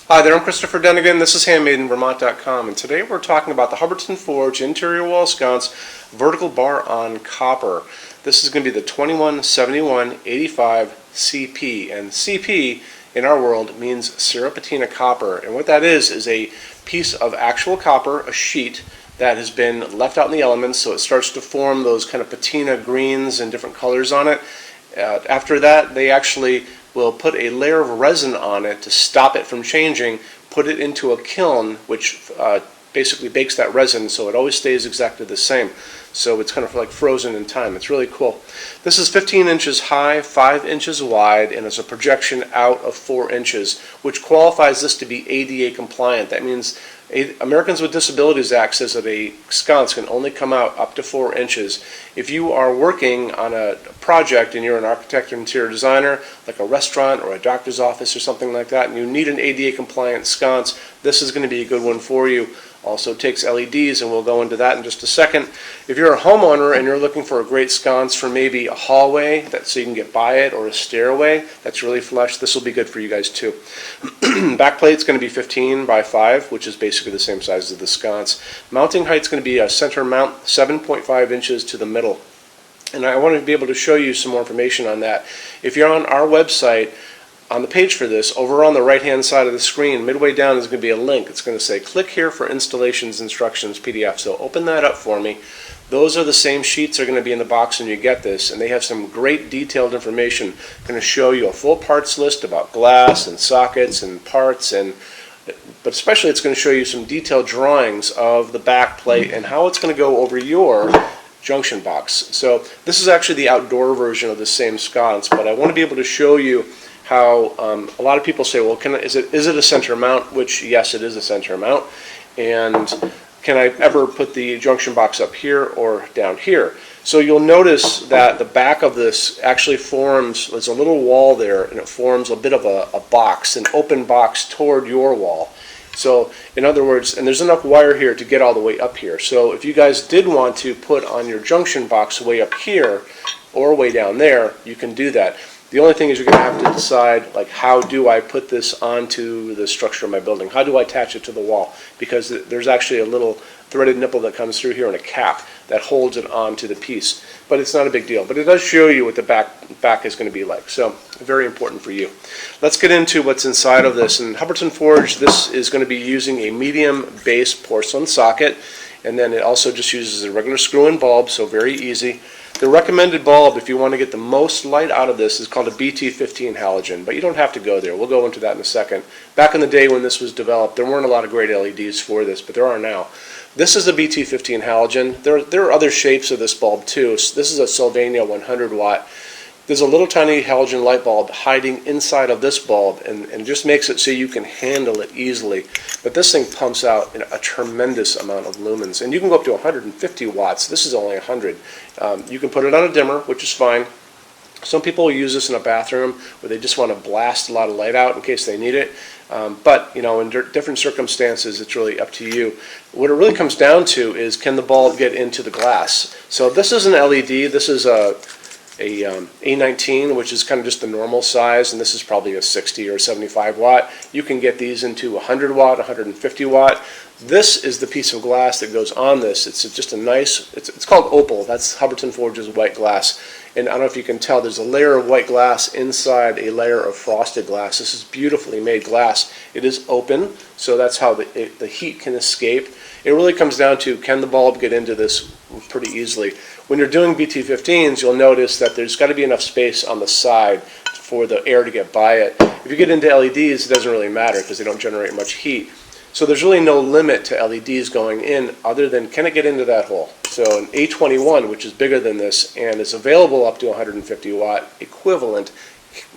Hi there, I'm Christopher Dunnigan. This is HandmadeInVermont.com, and today we're talking about the Hubbardton Forge interior wall sconce vertical bar on copper. This is going to be the 217185CP, and CP in our world means Serrapatina copper, and what that is a piece of actual copper, a sheet that has been left out in the elements, so it starts to form those kind of patina greens and different colors on it. After that, they actually will put a layer of resin on it to stop it from changing, put it into a kiln, which basically bakes that resin so it always stays exactly the same. So it's kind of like frozen in time. It's really cool. This is 15 inches high, 5 inches wide, and it's a projection out of 4 inches, which qualifies this to be ADA compliant. That means Americans with Disabilities Act says that a sconce can only come out up to 4 inches. If you are working on a project and you're an architect or interior designer, like a restaurant or a doctor's office or something like that, and you need an ADA compliant sconce, this is going to be a good one for you. Also takes LEDs, and we'll go into that in just a second. If you're a homeowner and you're looking for a great sconce for maybe a hallway so you can get by it, or a stairway that's really flush, this will be good for you guys too. Back plate's going to be 15 by 5, which is basically the same size as the sconce. Mounting height's going to be a center mount, 7.5 inches to the middle. And I want to be able to show you some more information on that. If you're on our website, on the page for this, over on the right hand side of the screen, midway down is going to be a link. It's going to say click here for installations instructions PDF. So open that up for me. Those are the same sheets that are going to be in the box when you get this, and they have some great detailed information. Going to show you a full parts list about glass and sockets and parts, but especially it's going to show you some detailed drawings of the back plate and how it's going to go over your junction box. So this is actually the outdoor version of the same sconce, but I want to be able to show you how a lot of people say, well, is it a center mount? Which, yes, it is a center mount. And can I ever put the junction box up here or down here? So you'll notice that the back of this actually forms, there's a little wall there, and it forms a bit of a box, an open box toward your wall. So in other words, and there's enough wire here to get all the way up here. So if you guys did want to put on your junction box way up here or way down there, you can do that. The only thing is you're going to have to decide, like, how do I put this onto the structure of my building? How do I attach it to the wall? Because there's actually a little threaded nipple that comes through here and a cap that holds it onto the piece. But it's not a big deal. But it does show you what the back is going to be like. So very important for you. Let's get into what's inside of this. In Hubbardton Forge, this is going to be using a medium base porcelain socket. And then it also just uses a regular screw-in bulb, so very easy. The recommended bulb, if you want to get the most light out of this, is called a BT15 halogen, but you don't have to go there. We'll go into that in a second. Back in the day when this was developed, there weren't a lot of great LEDs for this, but there are now. This is a BT15 halogen. There are other shapes of this bulb too. This is a Sylvania 100 watt. There's a little tiny halogen light bulb hiding inside of this bulb, and just makes it so you can handle it easily. But this thing pumps out a tremendous amount of lumens, and you can go up to 150 watts. This is only 100. You can put it on a dimmer, which is fine. Some people will use this in a bathroom where they just want to blast a lot of light out in case they need it. But you know, in different circumstances, it's really up to you. What it really comes down to is, can the bulb get into the glass? So this is an LED. This is a A19, which is kind of just the normal size, and this is probably a 60 or 75 watt. You can get these into 100 watt, 150 watt. This is the piece of glass that goes on this. It's just a nice, it's called opal. That's Hubbardton Forge's white glass. And I don't know if you can tell, there's a layer of white glass inside a layer of frosted glass. This is beautifully made glass. It is open, so that's how the heat can escape. It really comes down to, can the bulb get into this pretty easily. When you're doing BT15s, you'll notice that there's got to be enough space on the side for the air to get by it. If you get into LEDs, it doesn't really matter because they don't generate much heat. So there's really no limit to LEDs going in other than, can it get into that hole? So an A21, which is bigger than this and is available up to 150 watt equivalent,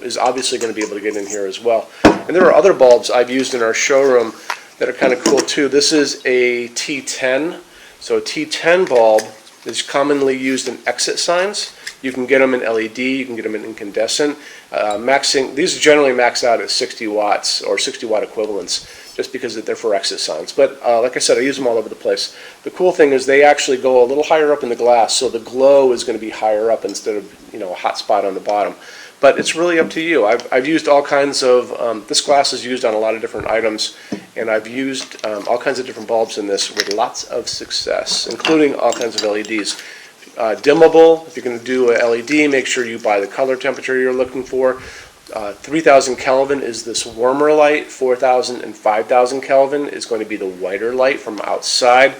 is obviously going to be able to get in here as well. And there are other bulbs I've used in our showroom that are kind of cool too. This is a T10. So a T10 bulb is commonly used in exit signs. You can get them in LED, you can get them in incandescent. These generally max out at 60 watts or 60 watt equivalents, just because they're for exit signs. But like I said, I use them all over the place. The cool thing is they actually go a little higher up in the glass, so the glow is going to be higher up instead of, you know, a hot spot on the bottom. but it's really up to you. I've used all kinds of, this glass is used on a lot of different items, and I've used all kinds of different bulbs in this with lots of success, including all kinds of LEDs. Dimmable, if you're going to do a LED, make sure you buy the color temperature you're looking for. 3000 Kelvin is this warmer light. 4000 and 5000 Kelvin is going to be the whiter light from outside.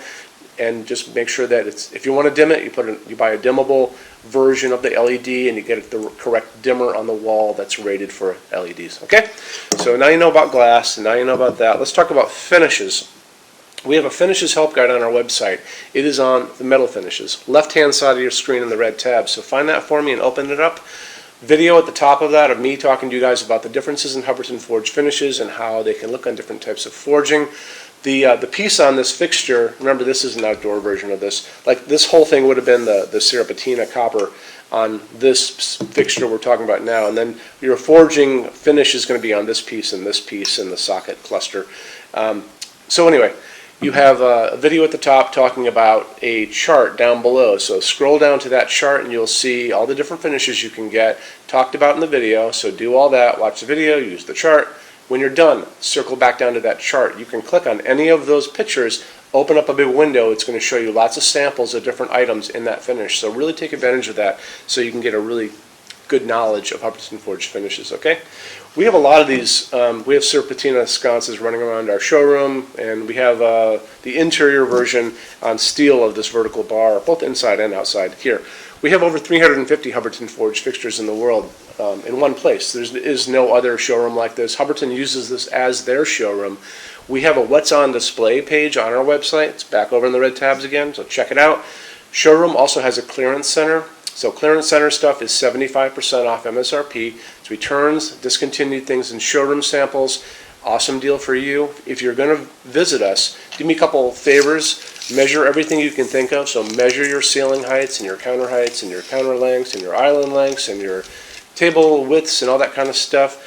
And just make sure that it's, if you want to dim it, you buy a dimmable version of the LED, and you get the correct dimmer on the wall that's rated for LEDs. Okay? So now you know about glass, and now you know about that. Let's talk about finishes. We have a finishes help guide on our website. It is on the metal finishes, left-hand side of your screen in the red tab. So find that for me and open it up. Video at the top of that of me talking to you guys about the differences in Hubbardton forged finishes and how they can look on different types of forging. The piece on this fixture, remember this is an outdoor version of this, like this whole thing would have been the Sierra Patina copper on this fixture we're talking about now, and then your forging finish is going to be on this piece and the socket cluster. So anyway, you have a video at the top talking about a chart down below. So scroll down to that chart and you'll see all the different finishes you can get talked about in the video. So do all that, watch the video, use the chart. When you're done, circle back down to that chart. You can click on any of those pictures, open up a big window. It's going to show you lots of samples of different items in that finish. So really take advantage of that so you can get a really good knowledge of Hubbardton forged finishes, okay? We have a lot of these. We have Sierra Patina sconces running around our showroom, and we have the interior version on steel of this vertical bar, both inside and outside here. We have over 350 Hubbardton forged fixtures in the world in one place. There is no other showroom like this. Hubbardton uses this as their showroom. We have a What's on Display page on our website. It's back over in the red tabs again, so check it out. Showroom also has a clearance center. So clearance center stuff is 75% off MSRP. It's returns, discontinued things, and showroom samples. Awesome deal for you. If you're going to visit us, do me a couple favors. Measure everything you can think of. So measure your ceiling heights and your counter heights and your counter lengths and your island lengths and your table widths and all that kind of stuff.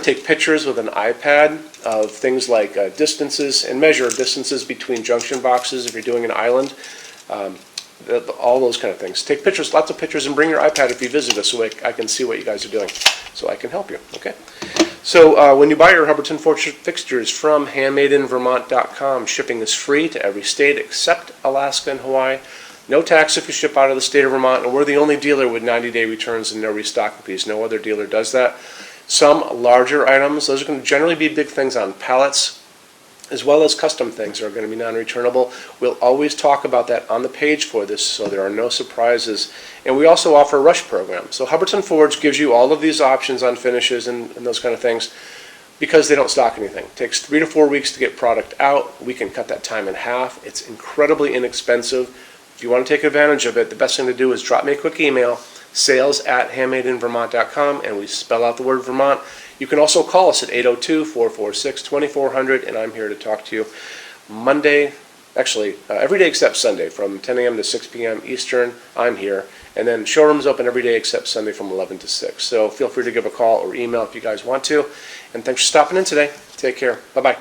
Take pictures with an iPad of things like distances, and measure distances between junction boxes if you're doing an island. All those kind of things. Take pictures, lots of pictures, and bring your iPad if you visit us so I can see what you guys are doing, so I can help you, okay? So when you buy your Hubbardton forged fixtures from HandmadeInVermont.com, shipping is free to every state except Alaska and Hawaii. No tax if you ship out of the state of Vermont, and we're the only dealer with 90-day returns and no restocking fees. No other dealer does that. Some larger items, those are going to generally be big things on pallets, as well as custom things are going to be non-returnable. We'll always talk about that on the page for this, so there are no surprises. And we also offer a rush program. So Hubbardton Forge gives you all of these options on finishes and those kind of things because they don't stock anything. It takes 3 to 4 weeks to get product out. We can cut that time in half. It's incredibly inexpensive. If you want to take advantage of it, the best thing to do is drop me a quick email, sales@HandmadeInVermont.com, and we spell out the word Vermont. You can also call us at 802-446-2400, and I'm here to talk to you Monday, actually every day except Sunday from 10 a.m. to 6 p.m. Eastern. I'm here. And then showroom's open every day except Sunday from 11 to 6. So feel free to give a call or email if you guys want to. And thanks for stopping in today. Take care. Bye-bye.